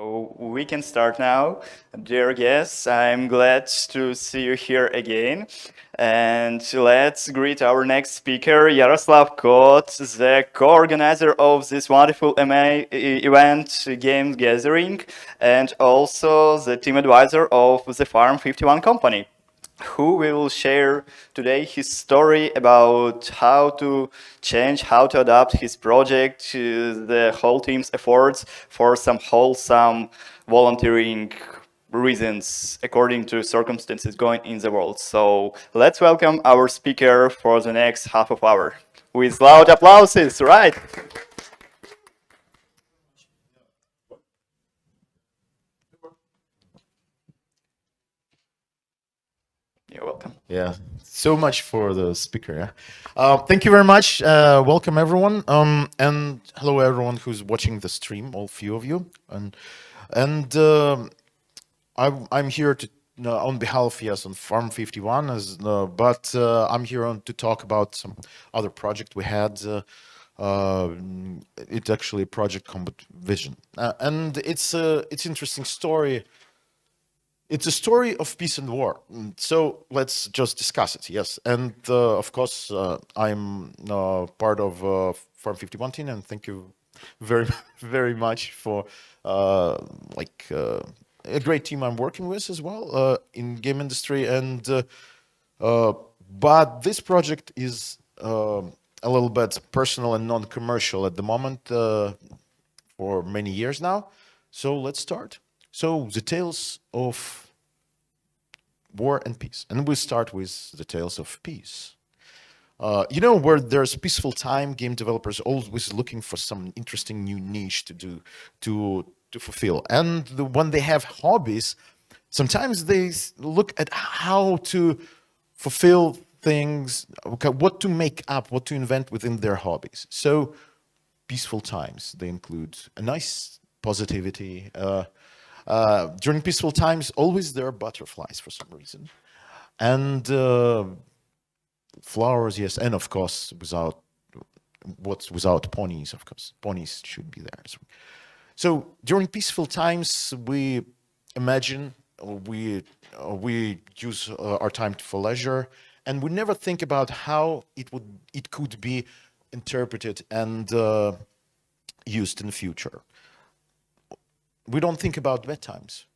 So we can start now. Dear guests, I'm glad to see you here again. And let's greet our next speaker, Yaroslav Kot, the co-organizer of this wonderful event, Game Gathering, and also the team advisor of the Farm 51 company, who will share today his story about how to change, how to adapt his project to the whole team's efforts for some wholesome volunteering reasons according to circumstances going in the world. So let's welcome our speaker for the next half of hour with loud applauses, right? You're welcome. Yeah, so much for the speaker. Yeah, thank you very much. Welcome everyone, and hello everyone who's watching the stream. All few of you, and I'm here to on behalf, yes, on Farm 51, but I'm here to talk about some other project we had. It's actually a project Combat Vision, and it's interesting story. It's a story of peace and war. So let's just discuss it. Yes, and of course I'm part of Farm 51 team, and thank you very very much for a great team I'm working with as well in game industry. And but this project is a little bit personal and non-commercial at the moment for many years now. So let's start. So the tales of war and peace, and we start with the tales of peace. Where there's peaceful time, game developers always looking for some interesting new niche to do to fulfill. And when they have hobbies, sometimes they look at how to fulfill things, okay, what to make up, what to invent within their hobbies. So peaceful times, they include a nice positivity. During peaceful times, always there are butterflies for some reason, and flowers, yes, and of course, without ponies, of course, ponies should be there. So during peaceful times, we imagine we use our time for leisure, and we never think about how it could be interpreted and used in the future. We don't think about bad times,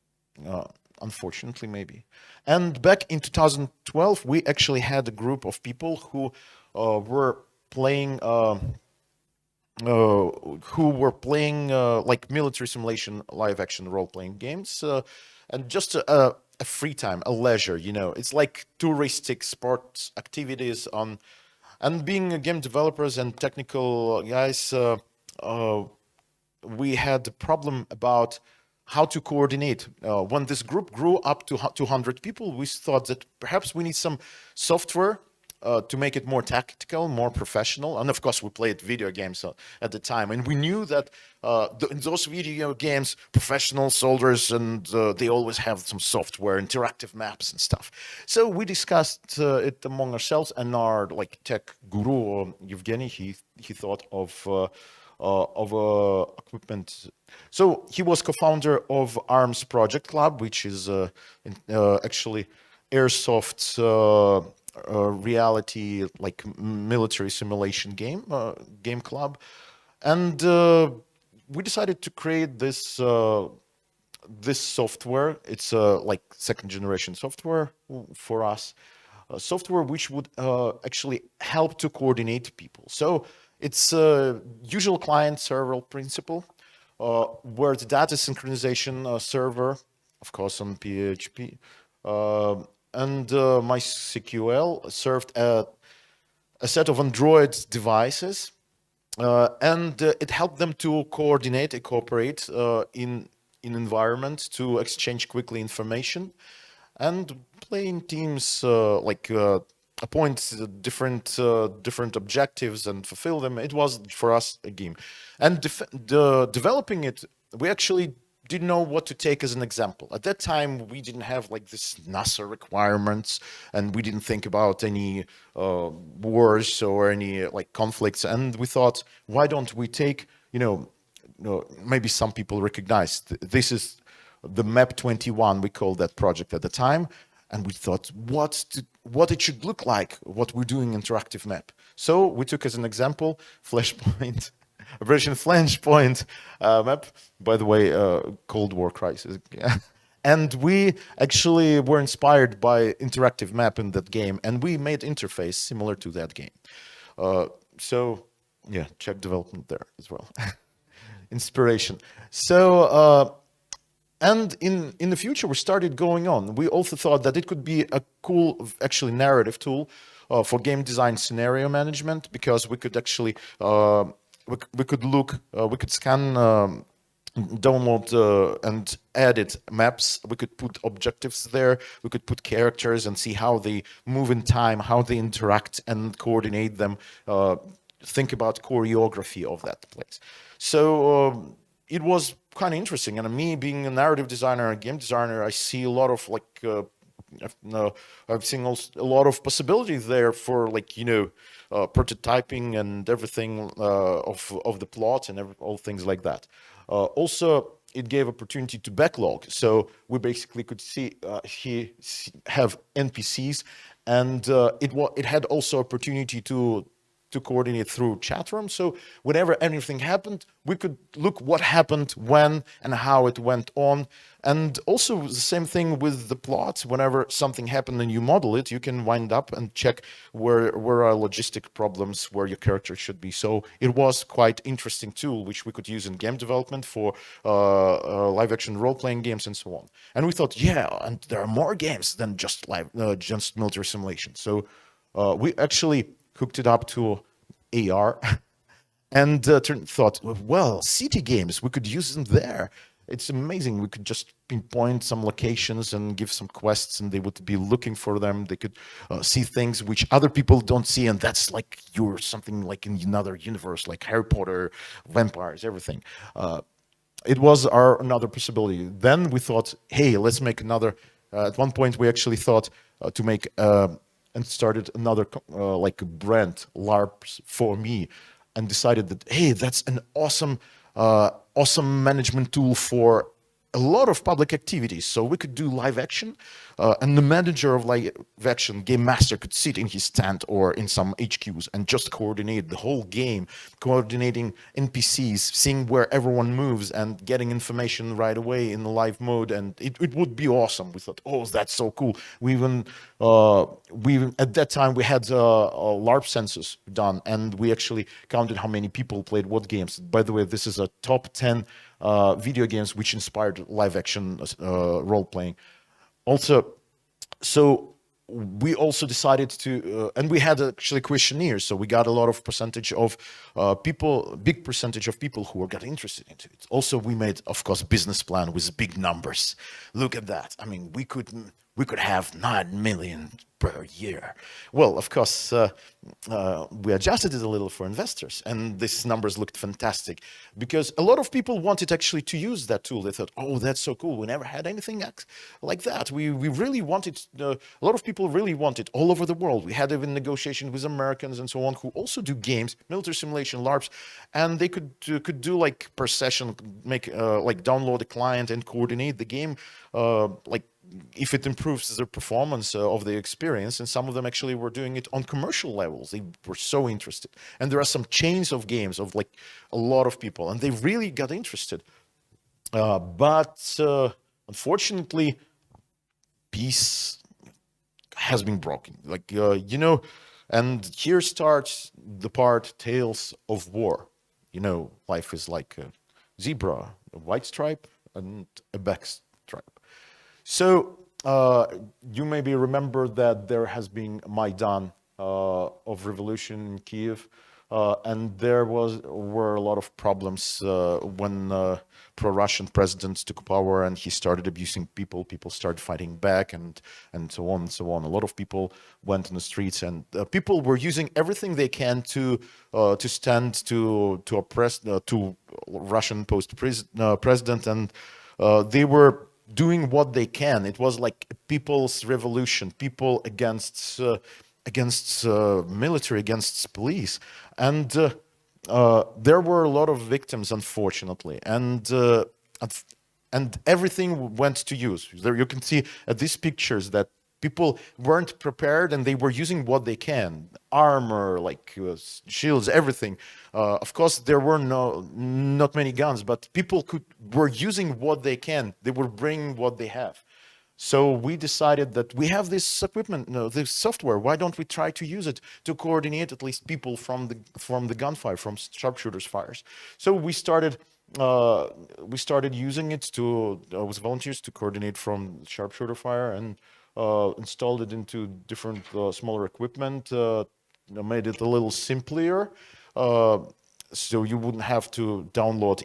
unfortunately, maybe. And back in 2012, we actually had a group of people were playing like military simulation, live action role playing games, and just a free time, a leisure. It's like touristic sports activities on, and being a game developers and technical guys. We had the problem about how to coordinate. When this group grew up to 200 people, we thought that perhaps we need some software to make it more tactical, more professional. And of course, we played video games at the time. And we knew that in those video games, professional soldiers, and they always have some software, interactive maps and stuff. So we discussed it among ourselves, and our tech guru, Evgeny, he thought of equipment. So he was co-founder of ARMS Project Club, which is actually Airsoft's reality, like military simulation game club. And we decided to create this this software. It's like second generation software for us, software which would actually help to coordinate people. So it's a usual client server principle, where the data synchronization server, of course on PHP, and MySQL served a set of Android devices, and it helped them to coordinate and cooperate in environment to exchange quickly information and play in teams, appoint different objectives and fulfill them. It was for us a game, and developing it, we actually didn't know what to take as an example. At that time, we didn't have like this NASA requirements, and we didn't think about any wars or any like conflicts. And we thought, why don't we take maybe some people recognize. This is the Map 21. We called that project at the time, and we thought what it should look like, what we're doing interactive map. So we took as an example Flashpoint, Operation Flashpoint map. By the way, Cold War crisis. And we actually were inspired by interactive map in that game, and we made interface similar to that game. So yeah, check development there as well. Inspiration. So and in the future we started going on. We also thought that it could be a cool, actually, narrative tool for game design scenario management, because we could actually we could look, we could scan, download and edit maps. We could put objectives there. We could put characters and see how they move in time, how they interact, and coordinate them. Think about choreography of that place. So it was kind of interesting. And me being a narrative designer, a game designer, I see a lot of like I've seen also a lot of possibilities there for, like, prototyping and everything of the plot and all things like that. Also, it gave opportunity to backlog. So we basically could have NPCs, and it had also opportunity to coordinate through chat room. So whenever anything happened, we could look what happened, when, and how it went on. And also the same thing with the plot. Whenever something happened and you model it, you can wind up and check where are logistic problems, where your character should be. So it was quite interesting tool, which we could use in game development for live action role-playing games and so on. And we thought, yeah, and there are more games than just just military simulation. So we actually hooked it up to AR and thought, well, city games, we could use them there. It's amazing. We could just pinpoint some locations and give some quests, and they would be looking for them. They could see things which other people don't see, and that's like you're something like in another universe, like Harry Potter, vampires, everything. It was another possibility. Then we thought, hey, let's make another. At one point, we actually thought to make and started another like a brand, LARPs for me, and decided that, hey, that's an awesome management tool for a lot of public activities. So we could do live action, and the manager of live action, game master, could sit in his stand or in some HQs and just coordinate the whole game, coordinating NPCs, seeing where everyone moves and getting information right away in the live mode. And it would be awesome. We thought, oh, that's so cool. We even at that time we had LARP census done, and we actually counted how many people played what games. By the way, this is a top 10 video games which inspired live action role playing. Also, so we also decided to, and we had actually questionnaires, so we got a lot of percentage of people, big percentage of people who got interested into it. Also, we made, of course, business plan with big numbers. Look at that. I mean, we could have 9 million per year. Well, of course, we adjusted it a little for investors, and these numbers looked fantastic because a lot of people wanted actually to use that tool. They thought, oh, that's so cool. We never had anything like that. We really wanted, a lot of people really wanted all over the world. We had even negotiation with Americans and so on who also do games, military simulation, LARPs, and they could do like per session, make like download a client and coordinate the game, like if it improves the performance of the experience. And some of them actually were doing it on commercial levels. They were so interested. And there are some chains of games of like a lot of people, and they really got interested. But unfortunately, peace has been broken. Like, and here starts the part, Tales of War. Life is like a zebra, a white stripe, and a black stripe. So you maybe remember that there has been Maidan of revolution in Kyiv, and there were a lot of problems when pro-Russian president took power and he started abusing people. People started fighting back, and so on and so on. A lot of people went in the streets, and people were using everything they can to stand to oppress to Russian president, and they were doing what they can. It was like a people's revolution, people against military, against police. And there were a lot of victims, unfortunately, unf- and everything went to use. There you can see at these pictures that people weren't prepared and they were using what they can, armor, like shields, everything. Of course, there were not many guns, but people were using what they can. They were bringing what they have. So we decided that we have this equipment, no, this software. Why don't we try to use it to coordinate at least people from the gunfire, from sharpshooters fires? So we started using it to with volunteers to coordinate from sharpshooter fire and installed it into different smaller equipment. Made it a little simpler. Uh, so you wouldn't have to download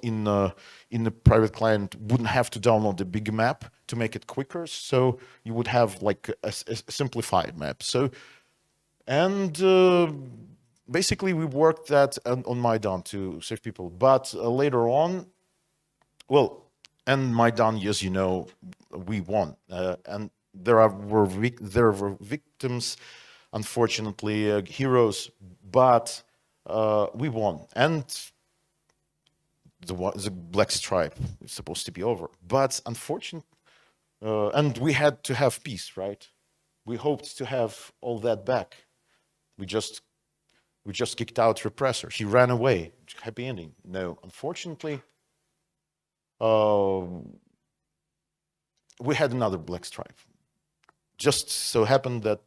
in the private client, wouldn't have to download the big map to make it quicker. So you would have like a simplified map. So and basically we worked that on Maidan to save people. But later on, well, and Maidan, as you know, we won, and there were victims, unfortunately, heroes, but we won, and the Black Stripe is supposed to be over. But unfortunately, and we had to have peace, right? We hoped to have all that back. We just kicked out repressor. He ran away. Happy ending. No, unfortunately, uh, we had another Black Stripe. Just so happened that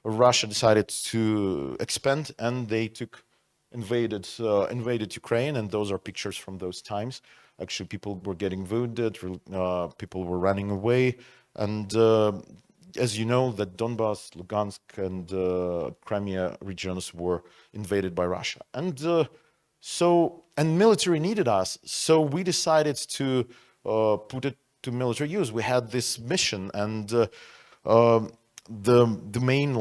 Russia decided to expand, and they invaded Ukraine, and those are pictures from those times. Actually, people were getting wounded, people were running away, and as you know, that Donbas, Lugansk, and Crimea regions were invaded by Russia, and military needed us, so we decided to put it to military use. We had this mission, and the main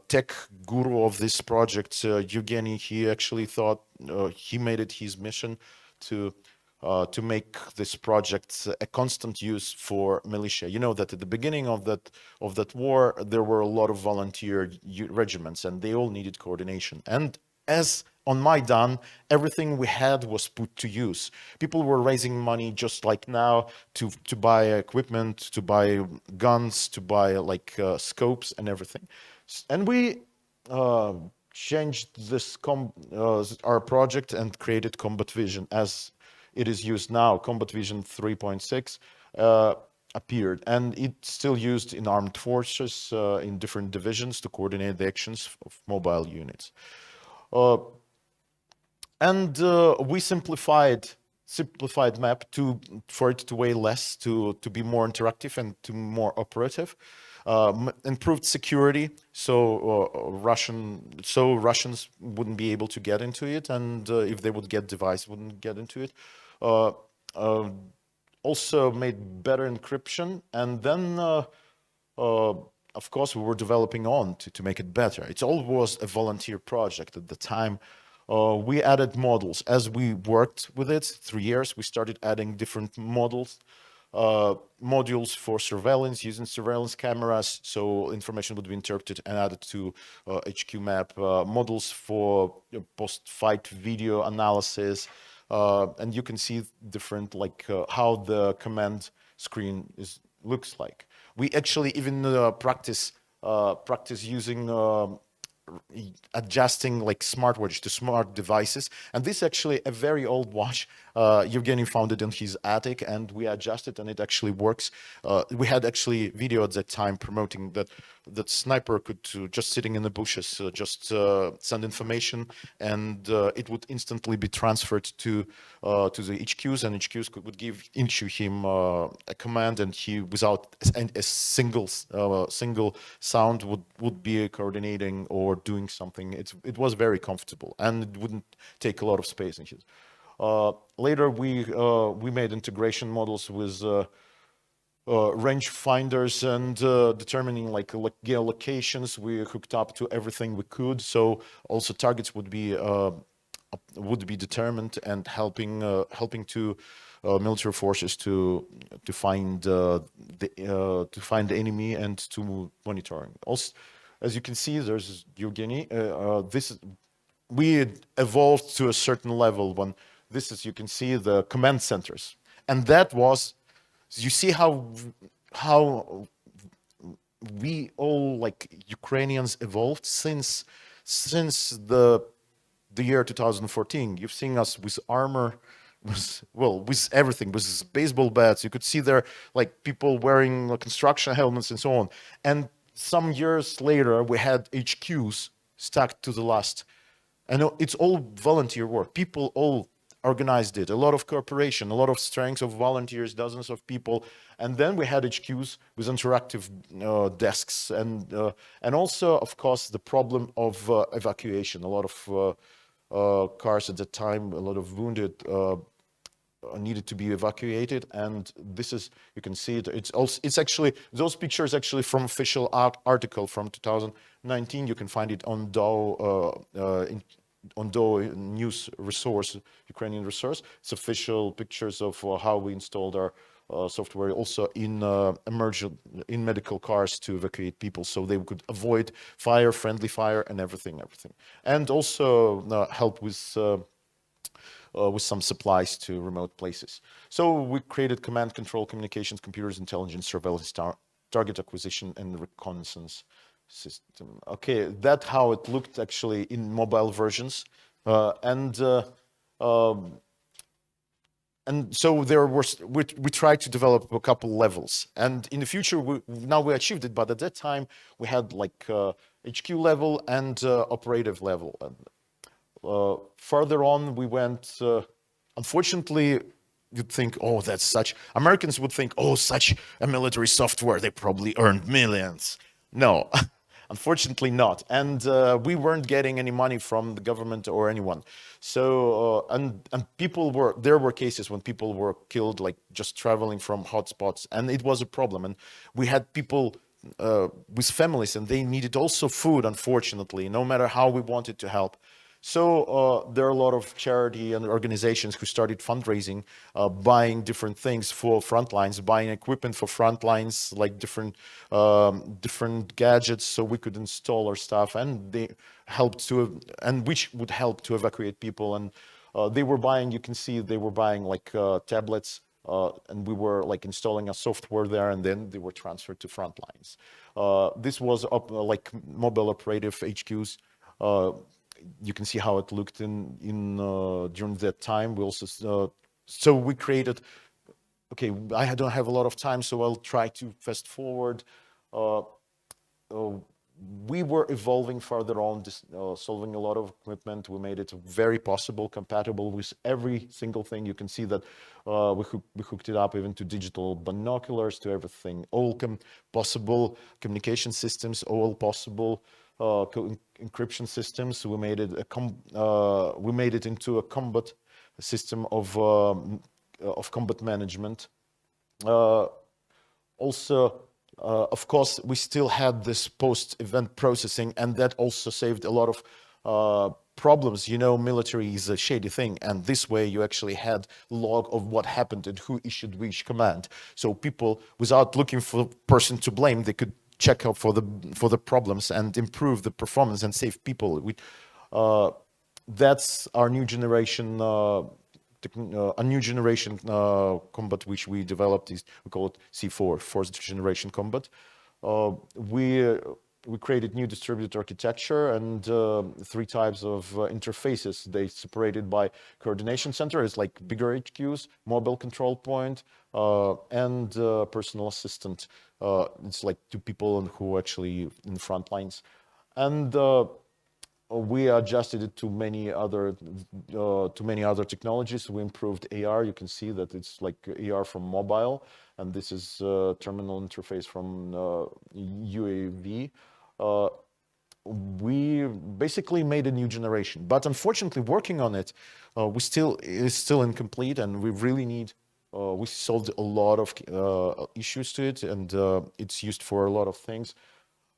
tech guru of this project, Evgeny, he actually thought he made it his mission to make this project a constant use for militia. You know that at the beginning of that war, there were a lot of volunteer regiments, and they all needed coordination. And as on Maidan, everything we had was put to use. People were raising money just like now to buy equipment, to buy guns, to buy scopes and everything. And we changed our project and created Combat Vision as it is used now. Combat Vision 3.6 appeared, and it's still used in armed forces in different divisions to coordinate the actions of mobile units. And we simplified map for it to weigh less, to be more interactive and to more operative. Improved security, so Russians wouldn't be able to get into it, and if they would get device, wouldn't get into it. Also made better encryption, and then of course we were developing on to make it better. It all was a volunteer project at the time. We added models as we worked with it. 3 years, we started adding different models, modules for surveillance, using surveillance cameras, so information would be interpreted and added to HQ map, models for post-fight video analysis, and you can see different how the command screen looks like. We actually even practice using adjusting smartwatch to smart devices, and this is actually a very old watch. Evgeny found it in his attic, and we adjusted, and it actually works. We had actually video at that time promoting that sniper could just sitting in the bushes just send information, and it would instantly be transferred to the HQs, and HQs would issue him a command, and he, without a single sound, would be coordinating or doing something. It was very comfortable, and it wouldn't take a lot of space in his. Later, we made integration models with range finders and determining geolocations. We hooked up to everything we could, so also targets would be determined, and helping to military forces to find the enemy and to monitoring. Also, as you can see, there's Evgeny. we evolved to a certain level when this is, you can see the command centers. And that was, you see how we all like Ukrainians evolved since the year 2014. You've seen us with armor, with everything, with baseball bats. You could see there like people wearing construction helmets and so on. And some years later, we had HQs stuck to the last. And it's all volunteer work. People all organized it. A lot of cooperation, a lot of strength of volunteers, dozens of people. And then we had HQs with interactive desks, and also, of course, the problem of evacuation. A lot of cars at the time, a lot of wounded needed to be evacuated, and this is, you can see it. It's actually, those pictures actually from official article from 2019. You can find it on DO news resource, Ukrainian resource. It's official pictures of how we installed our software also in in medical cars to evacuate people, so they could avoid fire, friendly fire, and everything, and also help with some supplies to remote places. So we created command control, communications, computers, intelligence, surveillance, target acquisition, and reconnaissance system. Okay, that's how it looked actually in mobile versions. And so there was, we tried to develop a couple levels, and in the future now we achieved it, but at that time we had like HQ level and operative level. And further on we went, unfortunately, you'd think, oh, that's such, Americans would think, oh, such a military software, they probably earned millions. No, unfortunately not. And we weren't getting any money from the government or anyone. So, and people were, there were cases when people were killed, like just traveling from hotspots, and it was a problem. And we had people with families, and they needed also food, unfortunately, no matter how we wanted to help. So there are a lot of charity and organizations who started fundraising, buying different things for front lines, buying equipment for front lines, like different gadgets, so we could install our stuff, and they helped to, and which would help to evacuate people. And they were buying, you can see, they were buying like tablets, and we were like installing a software there, and then they were transferred to front lines. This was like mobile operative HQs. You can see how it looked in during that time. We also so we created. Okay, I don't have a lot of time, so I'll try to fast forward. We were evolving further on, solving a lot of equipment. We made it very possible, compatible with every single thing. You can see that we hooked it up even to digital binoculars, to everything. All possible communication systems, all possible encryption systems. We made it we made it into a combat system of combat management. Also, of course, we still had this post-event processing, and that also saved a lot of problems. You know, military is a shady thing, and this way you actually had log of what happened and who issued which command. So people, without looking for the person to blame, they could check out for the problems and improve the performance and save people. That's our new generation. A new generation combat which we developed is, we call it C4, fourth generation combat. We created new distributed architecture and 3 types of interfaces. They separated by coordination center. It's like bigger HQs, mobile control point, and personal assistant. It's like 2 people who actually in the front lines. And we adjusted it to many other technologies. We improved AR. You can see that it's like AR from mobile, and this is terminal interface from UAV. We basically made a new generation, but unfortunately, working on it, is still incomplete, and we really need. We solved a lot of issues to it, and it's used for a lot of things.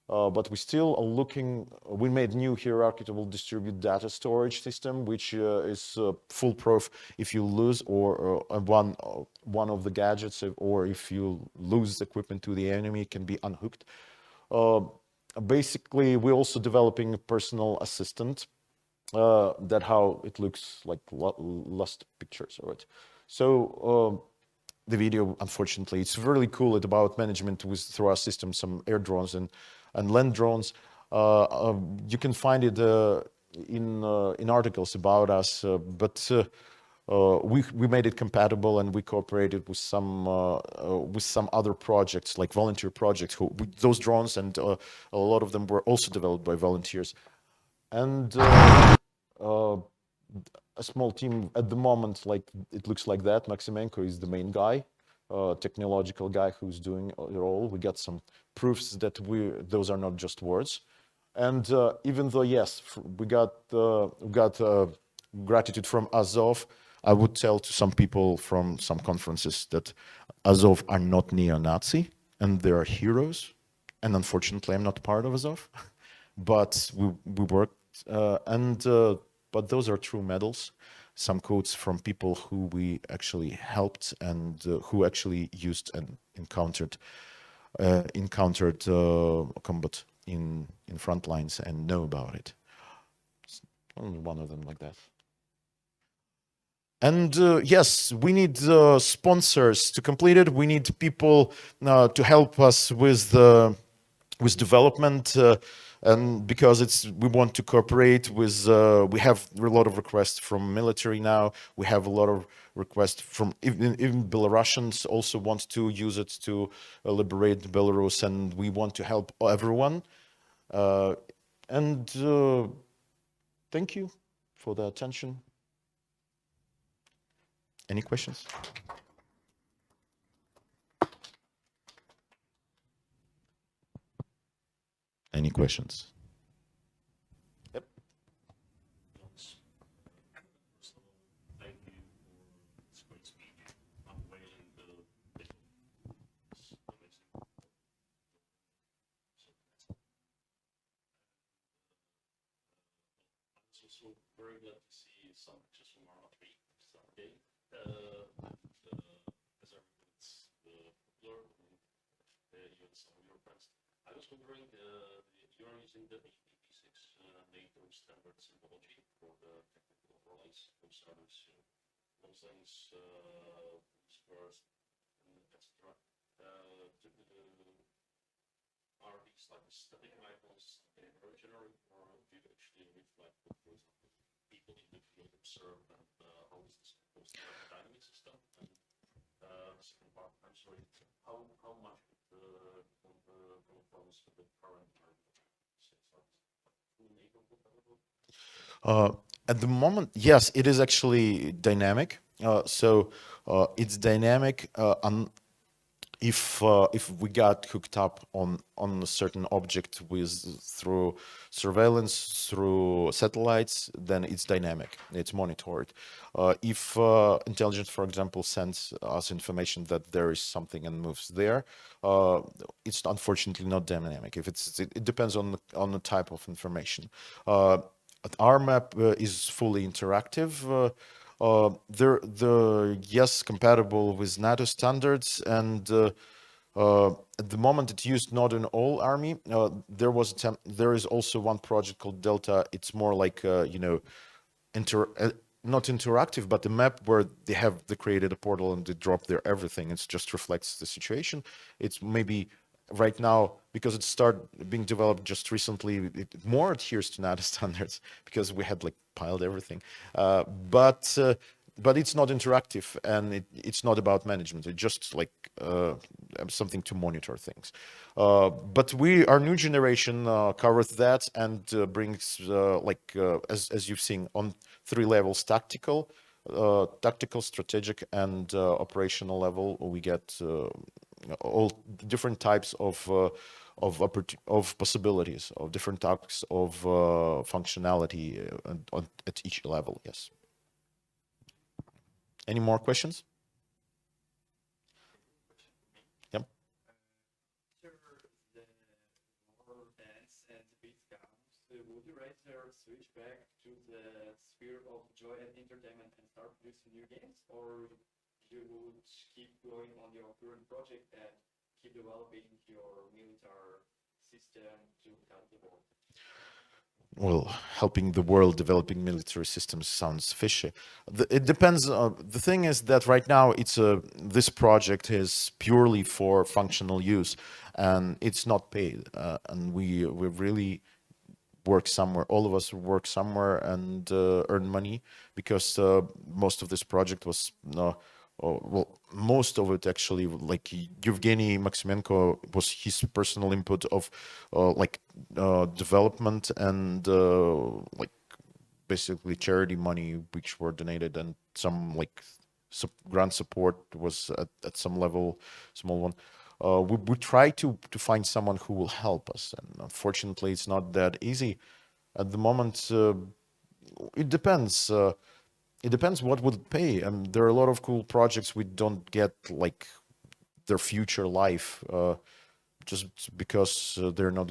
But we still are looking. We made new hierarchical distributed data storage system, which is foolproof if you lose or one of the gadgets, or if you lose equipment to the enemy, it can be unhooked. Basically, we're also developing a personal assistant. that how it looks like last pictures of it. So the video, unfortunately, it's really cool. It's about management with through our system, some air drones and land drones. You can find it in articles about us, but we made it compatible, and we cooperated with some other projects, like volunteer projects. Those drones, and a lot of them were also developed by volunteers. And a small team at the moment, like it looks like that. Maximenko is the main guy, technological guy who's doing it all. We got some proofs that those are not just words. And even though, yes, we got gratitude from Azov, I would tell to some people from some conferences that Azov are not neo-Nazi and they are heroes. And unfortunately, I'm not part of Azov, but we worked but those are true medals. Some quotes from people who we actually helped and who actually used and encountered combat in front lines and know about it. Only one of them like that. And yes, we need sponsors to complete it. We need people to help us with development, and because we want to cooperate with. We have a lot of requests from military now. We have a lot of requests from even Belarusians also want to use it to liberate Belarus, and we want to help everyone. And thank you for the attention. Any questions? Any questions? Yep. Thank you for this great speech. Unveiling the vision. It's amazing. I was also very glad to see some pictures from our tree Saturday. As everyone's popular, and even some of your friends. I was wondering, you are using the HTTP6 NATO standard symbology for the technical overlays concerning those things, first, etc. Are these like static icons generic, or do you actually reflect what, for example, people in the field observe, and how is this supposed to be a dynamic system? And the second part, I'm sorry, how much conforms with the current At the moment, yes, it is actually dynamic. It's dynamic if we got hooked up on a certain object through surveillance, through satellites, then it's dynamic. It's monitored. If intelligence, for example, sends us information that there is something and moves there, it's unfortunately not dynamic. It depends on the type of information. Our map is fully interactive. Yes, compatible with NATO standards, and at the moment it's used not in all army. There is also one project called Delta. It's more like not interactive, but the map where they created a portal and they drop their everything. It just reflects the situation. It's maybe right now, because it started being developed just recently, it more adheres to NATO standards because we had like piled everything. But it's not interactive, and it's not about management. It's just like something to monitor things. But our new generation covers that and brings as you've seen on 3 levels: tactical, strategic, and operational level. We get all different types of possibilities, of different types of functionality at each level. Yes. Any more questions? Yep. After the war ends and the beat comes, would you rather switch back to the sphere of joy and entertainment and start producing new games, or you would keep going on your current project and keep developing your military system to help the world? well, helping the world developing military systems sounds fishy. It depends. The thing is that right now this project is purely for functional use, and it's not paid. And we really work somewhere. All of us work somewhere and earn money because most of this project was well, most of it actually, like Yevgeny Maximenko was his personal input of development and like basically charity money which were donated, and some like grant support was at some level, small one. We try to find someone who will help us, and unfortunately it's not that easy at the moment. It depends. It depends what would pay, and there are a lot of cool projects we don't get like their future life just because they're not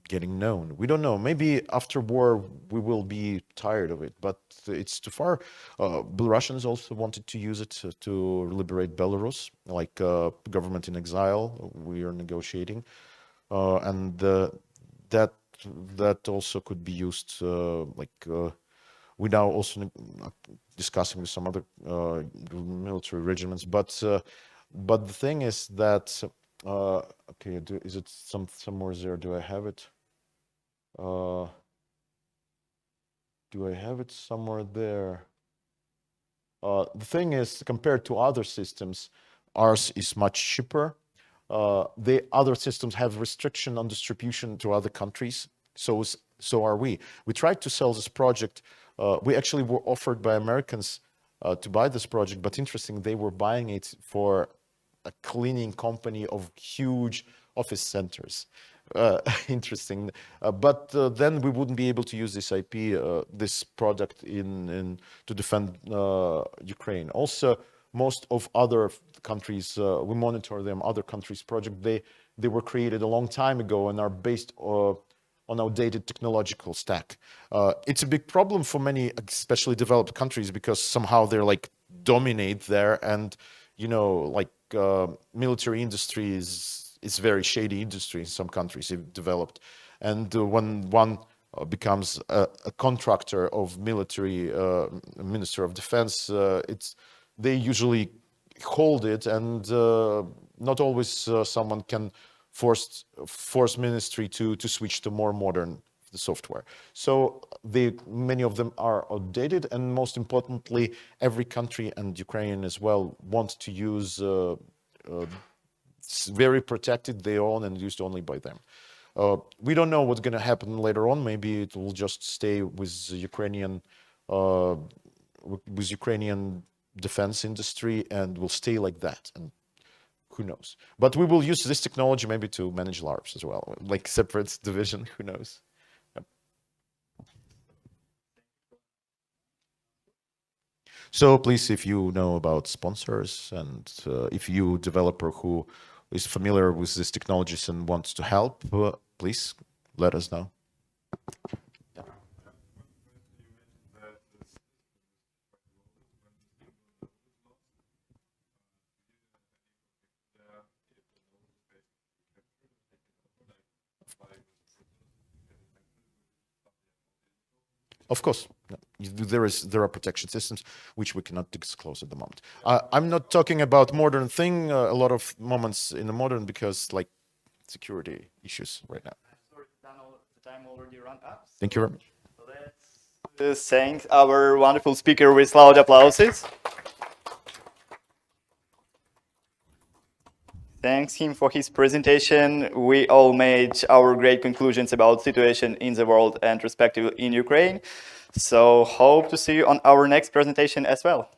getting known. We don't know. Maybe after war we will be tired of it, but it's too far. Belarusians also wanted to use it to liberate Belarus, like government in exile. We are negotiating, and that also could be used we now also discussing with some other military regiments, but the thing is that okay, is it somewhere there? Do I have it? Do I have it somewhere there? The thing is, compared to other systems, ours is much cheaper. The other systems have restriction on distribution to other countries. So are we. We tried to sell this project. We actually were offered by Americans to buy this project, but interesting, they were buying it for a cleaning company of huge office centers. Interesting, but then we wouldn't be able to use this IP, this product to defend Ukraine. Also, most of other countries, we monitor them, other countries' project, they were created a long time ago and are based on outdated technological stack. It's a big problem for many, especially developed countries, because somehow they're like dominate there, and you know, like military industry is very shady industry in some countries developed, and when one becomes a contractor of military, minister of defense, they usually hold it, and not always someone can force ministry to switch to more modern software. So many of them are outdated, and most importantly, every country, and Ukraine as well, want to use very protected, their own, and used only by them. We don't know what's going to happen later on. Maybe it will just stay with Ukrainian defense industry and will stay like that. And who knows? But we will use this technology maybe to manage LARPs as well, like separate division. Who knows? Yep. So please, if you know about sponsors, and if you developer who is familiar with these technologies and wants to help, please let us know. Of course, no. There are protection systems which we cannot disclose at the moment. I'm not talking about modern thing. A lot of moments in the modern, because like security issues right now. Sorry, the time already run up. Thank you very much. Let's thank our wonderful speaker with loud applauses. Thanks him for his presentation. We all made our great conclusions about situation in the world and respectively in Ukraine. So hope to see you on our next presentation as well.